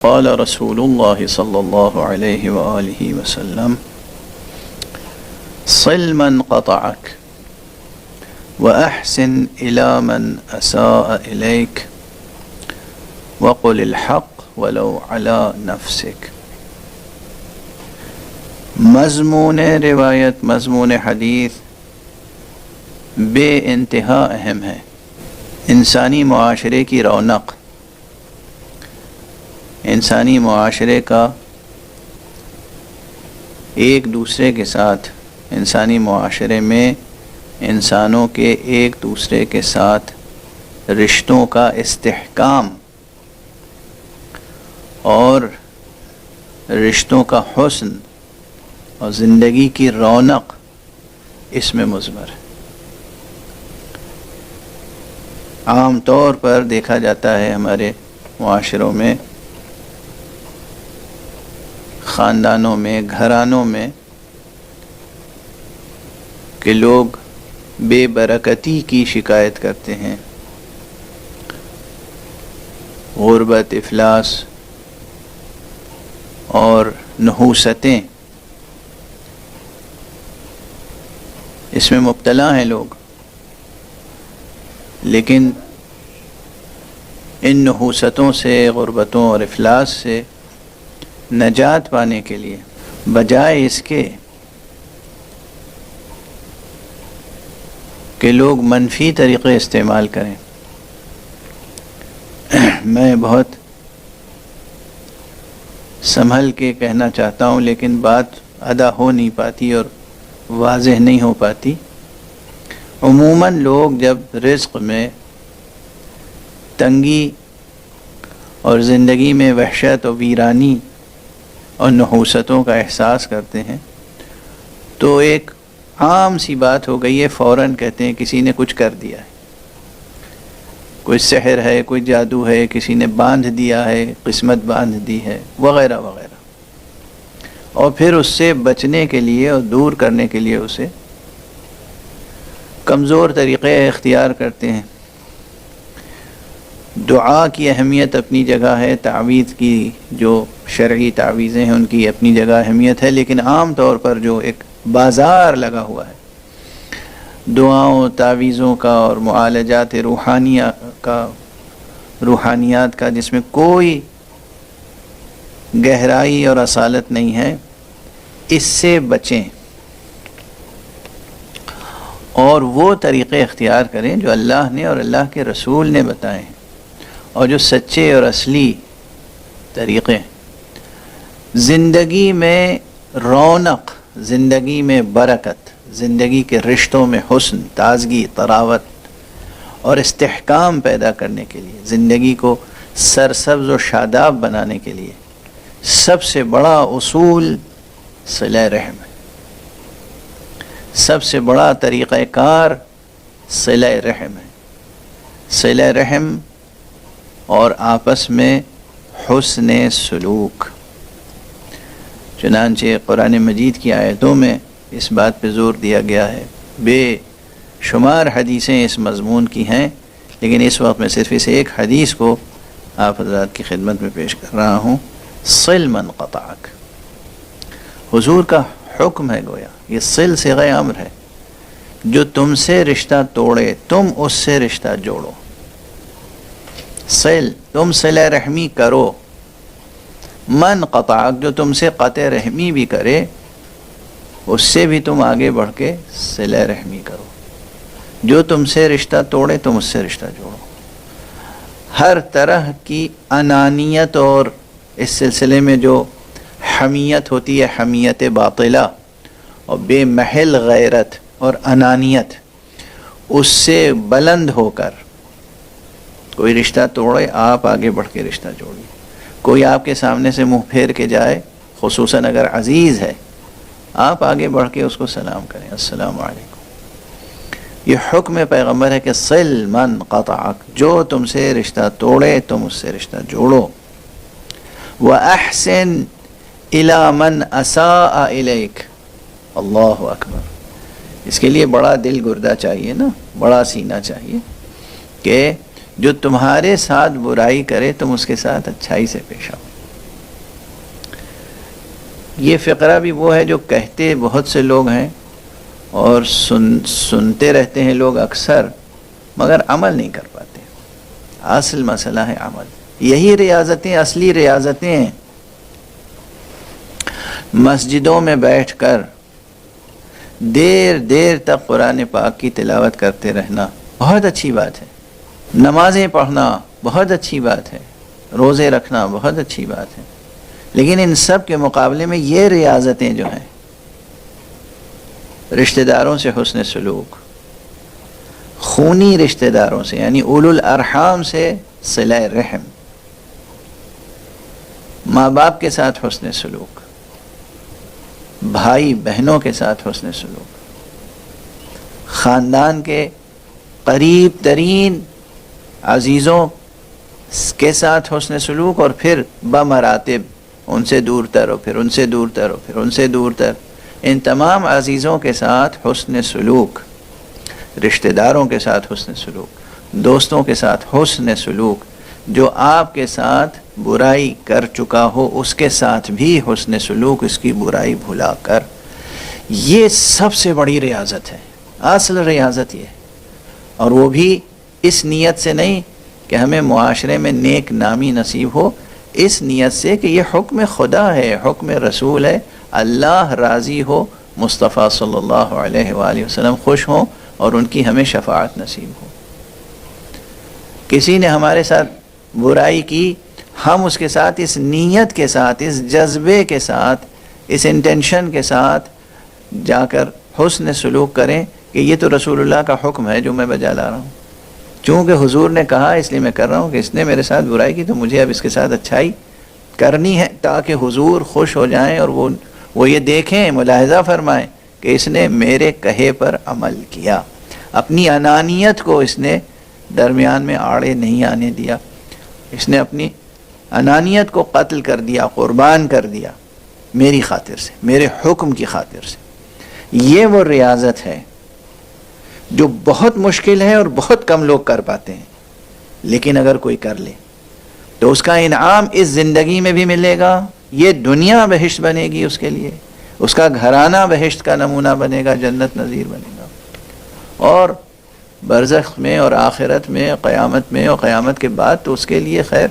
قال رسول الله صلى الله عليه وآله وسلم صل من قطعك وأحسن إلى من أساء إليك وقل الحق ولو على نفسك۔ مضمون روایت، مضمون حدیث بے انتہا اہم ہے۔ انسانی معاشرے کی رونق، انسانی معاشرے کا ایک دوسرے کے ساتھ، انسانی معاشرے میں انسانوں کے ایک دوسرے کے ساتھ رشتوں کا استحکام اور رشتوں کا حسن اور زندگی کی رونق اس میں مضمر ہے۔ عام طور پر دیکھا جاتا ہے ہمارے معاشروں میں، خاندانوں میں، گھرانوں میں، کہ لوگ بے برکتی کی شکایت کرتے ہیں، غربت، افلاس اور نحوستیں، اس میں مبتلا ہیں لوگ۔ لیکن ان نحوستوں سے، غربتوں اور افلاس سے نجات پانے کے لیے بجائے اس کے کہ لوگ منفی طریقے استعمال کریں، میں بہت سنبھل کے کہنا چاہتا ہوں لیکن بات ادا ہو نہیں پاتی اور واضح نہیں ہو پاتی۔ عموماً لوگ جب رزق میں تنگی اور زندگی میں وحشت و ویرانی اور نحوستوں کا احساس کرتے ہیں تو ایک عام سی بات ہو گئی ہے، فوراً کہتے ہیں کسی نے کچھ کر دیا ہے، کوئی سحر ہے، کوئی جادو ہے، کسی نے باندھ دیا ہے، قسمت باندھ دی ہے، وغیرہ وغیرہ۔ اور پھر اس سے بچنے کے لیے اور دور کرنے کے لیے اسے کمزور طریقے اختیار کرتے ہیں۔ دعا کی اہمیت اپنی جگہ ہے، تعویذ کی جو شرعی تعویذیں ہیں ان کی اپنی جگہ اہمیت ہے، لیکن عام طور پر جو ایک بازار لگا ہوا ہے دعاؤں، تعویذوں کا اور معالجات روحانیات کا، جس میں کوئی گہرائی اور اصالت نہیں ہے، اس سے بچیں اور وہ طریقے اختیار کریں جو اللہ نے اور اللہ کے رسول نے بتائے ہیں اور جو سچے اور اصلی طریقے ہیں۔ زندگی میں رونق، زندگی میں برکت، زندگی کے رشتوں میں حسن، تازگی، طراوت اور استحکام پیدا کرنے کے لیے، زندگی کو سرسبز و شاداب بنانے کے لیے سب سے بڑا اصول صلہ رحم ہے، سب سے بڑا طریقہ کار صلہ رحم ہے۔ صلہ رحم اور آپس میں حسن سلوک، چنانچہ قرآن مجید کی آیتوں میں اس بات پہ زور دیا گیا ہے۔ بے شمار حدیثیں اس مضمون کی ہیں، لیکن اس وقت میں صرف اس ایک حدیث کو آپ حضرات کی خدمت میں پیش کر رہا ہوں۔ صل من قطعک، حضور کا حکم ہے، گویا یہ صل صیغہ امر ہے، جو تم سے رشتہ توڑے تم اس سے رشتہ جوڑو۔ صل، تم صلہ رحمی کرو، من قطعک، جو تم سے قطع رحمی بھی کرے اس سے بھی تم آگے بڑھ کے صلہ رحمی کرو، جو تم سے رشتہ توڑے تم اس سے رشتہ جوڑو۔ ہر طرح کی انانیت اور اس سلسلے میں جو حمیت ہوتی ہے، حمیت باطلہ اور بے محل غیرت اور انانیت، اس سے بلند ہو کر کوئی رشتہ توڑے، آپ آگے بڑھ کے رشتہ جوڑیے۔ کوئی آپ کے سامنے سے منہ پھیر کے جائے، خصوصاً اگر عزیز ہے، آپ آگے بڑھ کے اس کو سلام کریں، السلام علیکم۔ یہ حکم پیغمبر ہے کہ صل من قطعک، جو تم سے رشتہ توڑے تم اس سے رشتہ جوڑو۔ وَأَحْسِنْ إِلَى مَنْ أَسَاءَ إِلَيْكَ، اللہ اکبر۔ اس کے لیے بڑا دل گردہ چاہیے نا، بڑا سینہ چاہیے کہ جو تمہارے ساتھ برائی کرے تم اس کے ساتھ اچھائی سے پیش آؤ۔ یہ فقرہ بھی وہ ہے جو کہتے بہت سے لوگ ہیں اور سنتے رہتے ہیں لوگ اکثر، مگر عمل نہیں کر پاتے۔ اصل مسئلہ ہے عمل۔ یہی ریاضتیں اصلی ریاضتیں ہیں۔ مسجدوں میں بیٹھ کر دیر دیر تک قرآن پاک کی تلاوت کرتے رہنا بہت اچھی بات ہے، نمازیں پڑھنا بہت اچھی بات ہے، روزے رکھنا بہت اچھی بات ہے، لیکن ان سب کے مقابلے میں یہ ریاضتیں جو ہیں، رشتہ داروں سے حسن سلوک، خونی رشتہ داروں سے یعنی اولو الارحام سے صلہ رحم، ماں باپ کے ساتھ حسن سلوک، بھائی بہنوں کے ساتھ حسن سلوک، خاندان کے قریب ترین عزیزوں کے ساتھ حسن سلوک، اور پھر بمراتب ان سے دور تر اور پھر ان سے دور تر اور پھر ان سے دور تر، ان تمام عزیزوں کے ساتھ حسن سلوک، رشتہ داروں کے ساتھ حسن سلوک، دوستوں کے ساتھ حسن سلوک، جو آپ کے ساتھ برائی کر چکا ہو اس کے ساتھ بھی حسن سلوک، اس کی برائی بھلا کر، یہ سب سے بڑی ریاضت ہے، اصل ریاضت یہ ہے۔ اور وہ بھی اس نیت سے نہیں کہ ہمیں معاشرے میں نیک نامی نصیب ہو، اس نیت سے کہ یہ حکم خدا ہے، حکم رسول ہے، اللہ راضی ہو، مصطفیٰ صلی اللہ علیہ وآلہ وسلم خوش ہوں اور ان کی ہمیں شفاعت نصیب ہو۔ کسی نے ہمارے ساتھ برائی کی، ہم اس کے ساتھ اس نیت کے ساتھ، اس جذبے کے ساتھ، اس انٹینشن کے ساتھ جا کر حسن سلوک کریں کہ یہ تو رسول اللہ کا حکم ہے جو میں بجا لا رہا ہوں، چونکہ حضور نے کہا اس لیے میں کر رہا ہوں کہ اس نے میرے ساتھ برائی کی تو مجھے اب اس کے ساتھ اچھائی کرنی ہے، تاکہ حضور خوش ہو جائیں اور وہ یہ دیکھیں، ملاحظہ فرمائیں کہ اس نے میرے کہے پر عمل کیا، اپنی انانیت کو اس نے درمیان میں آڑے نہیں آنے دیا، اس نے اپنی انانیت کو قتل کر دیا، قربان کر دیا میری خاطر سے، میرے حکم کی خاطر سے۔ یہ وہ ریاضت ہے جو بہت مشکل ہے اور بہت کم لوگ کر پاتے ہیں، لیکن اگر کوئی کر لے تو اس کا انعام اس زندگی میں بھی ملے گا، یہ دنیا بہشت بنے گی اس کے لیے، اس کا گھرانہ بہشت کا نمونہ بنے گا، جنت نظیر بنے گا، اور برزخ میں اور آخرت میں، قیامت میں اور قیامت کے بعد تو اس کے لیے خیر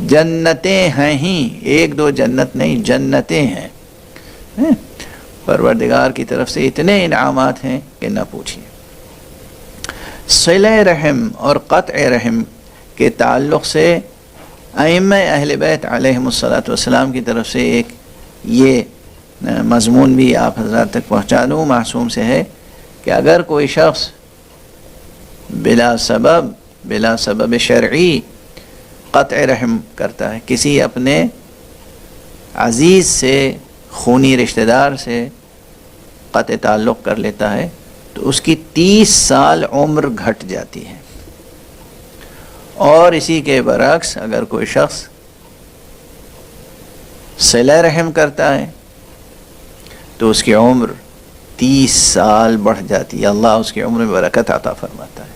جنتیں ہیں ہی، ایک دو جنت نہیں، جنتیں ہیں۔ پروردگار کی طرف سے اتنے انعامات ہیں کہ نہ پوچھیے۔ صلہ رحم اور قطع رحم کے تعلق سے ائمہ اہل بیت علیہم الصلاۃ والسلام کی طرف سے ایک یہ مضمون بھی آپ حضرات تک پہنچا دوں، معصوم سے ہے کہ اگر کوئی شخص بلا سبب شرعی قطع رحم کرتا ہے، کسی اپنے عزیز سے، خونی رشتہ دار سے قطع تعلق کر لیتا ہے، تو اس کی 30 سال عمر گھٹ جاتی ہے، اور اسی کے برعکس اگر کوئی شخص صلہ رحم کرتا ہے تو اس کی عمر 30 سال بڑھ جاتی ہے، اللہ اس کی عمر میں برکت عطا فرماتا ہے۔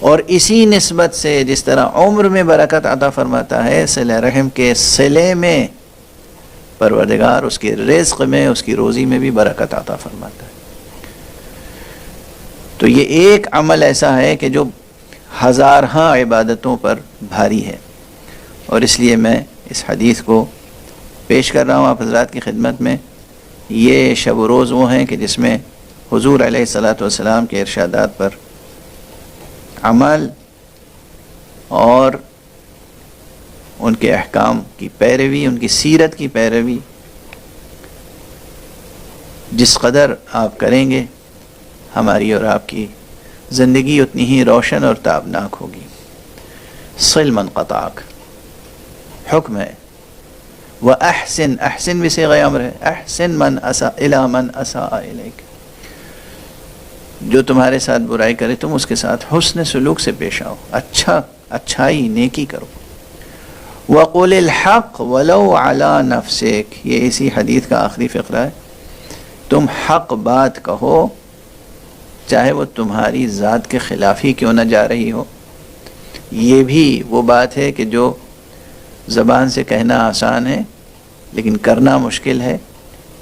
اور اسی نسبت سے جس طرح عمر میں برکت عطا فرماتا ہے، صلہ رحم کے صلے میں پروردگار اس کے رزق میں، اس کی روزی میں بھی برکت عطا فرماتا ہے۔ تو یہ ایک عمل ایسا ہے کہ جو ہزارہاں عبادتوں پر بھاری ہے، اور اس لیے میں اس حدیث کو پیش کر رہا ہوں آپ حضرات کی خدمت میں۔ یہ شب و روز وہ ہیں کہ جس میں حضور علیہ الصلاۃ والسلام کے ارشادات پر عمل اور ان کے احکام کی پیروی، ان کی سیرت کی پیروی جس قدر آپ کریں گے، ہماری اور آپ کی زندگی اتنی ہی روشن اور تابناک ہوگی۔ صل من قطعک حکم ہے، وَأَحْسِنْ، احسن بھی صیغہ امر ہے، احسن من اساء الی من اساء الیک، جو تمہارے ساتھ برائی کرے تم اس کے ساتھ حسن سلوک سے پیش آؤ، اچھائی نیکی کرو۔ وَقُلِ الْحَقْ وَلَوْ عَلَى نَفْسِكَ، یہ اسی حدیث کا آخری فقرہ ہے، تم حق بات کہو چاہے وہ تمہاری ذات کے خلاف ہی کیوں نہ جا رہی ہو۔ یہ بھی وہ بات ہے کہ جو زبان سے کہنا آسان ہے، لیکن کرنا مشکل ہے.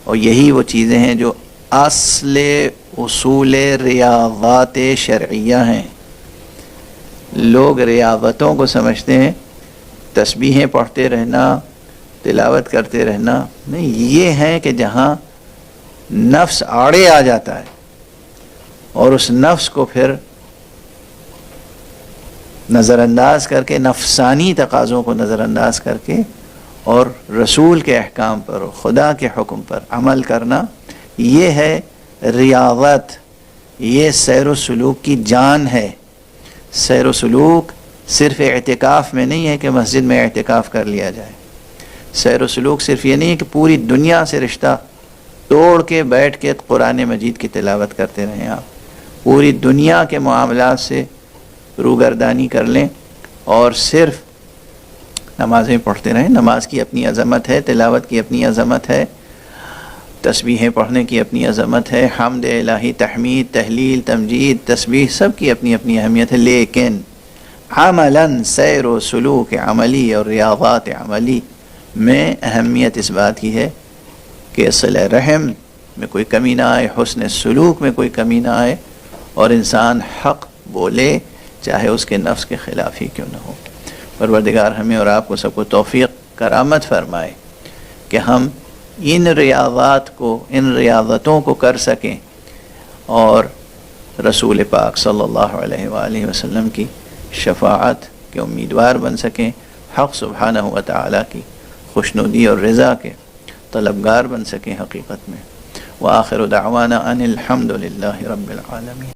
اور یہی وہ چیزیں ہیں جو اصل اصول ریاضات شرعیہ ہیں. لوگ ریاضتوں کو سمجھتے ہیں تسبیحیں پڑھتے رہنا، تلاوت کرتے رہنا. نہیں، یہ ہیں کہ جہاں نفس آڑے آ جاتا ہے اور اس نفس کو پھر نظر انداز کر کے، نفسانی تقاضوں کو نظر انداز کر کے اور رسول کے احکام پر، خدا کے حکم پر عمل کرنا، یہ ہے ریاضت. یہ سیر و سلوک کی جان ہے. سیر و سلوک صرف اعتکاف میں نہیں ہے کہ مسجد میں اعتکاف کر لیا جائے. سیر و سلوک صرف یہ نہیں ہے کہ پوری دنیا سے رشتہ توڑ کے بیٹھ کے قرآن مجید کی تلاوت کرتے رہیں. آپ پوری دنیا کے معاملات سے روگردانی کر لیں اور صرف نمازیں پڑھتے رہیں. نماز کی اپنی عظمت ہے، تلاوت کی اپنی عظمت ہے، تسبیحیں پڑھنے کی اپنی عظمت ہے، حمد الہی، تحمید، تہلیل، تمجید، تسبیح، سب کی اپنی اپنی اہمیت ہے. لیکن عملاً سیر و سلوک عملی اور ریاضات عملی میں اہمیت اس بات کی ہے کہ صلہ رحم میں کوئی کمی نہ آئے، حسن سلوک میں کوئی کمی نہ آئے، اور انسان حق بولے چاہے اس کے نفس کے خلاف ہی کیوں نہ ہو. پروردگار ہمیں اور آپ کو سب کو توفیق کرامت فرمائے کہ ہم ان ریاضات کو، ان ریاضتوں کو کر سکیں اور رسول پاک صلی اللہ علیہ وآلہ وسلم کی شفاعت کے امیدوار بن سکیں، حق سبحانہ و تعالیٰ کی خوشنودی اور رضا کے طلبگار بن سکیں حقیقت میں. وآخر دعوانا ان الحمد للہ رب العالمین.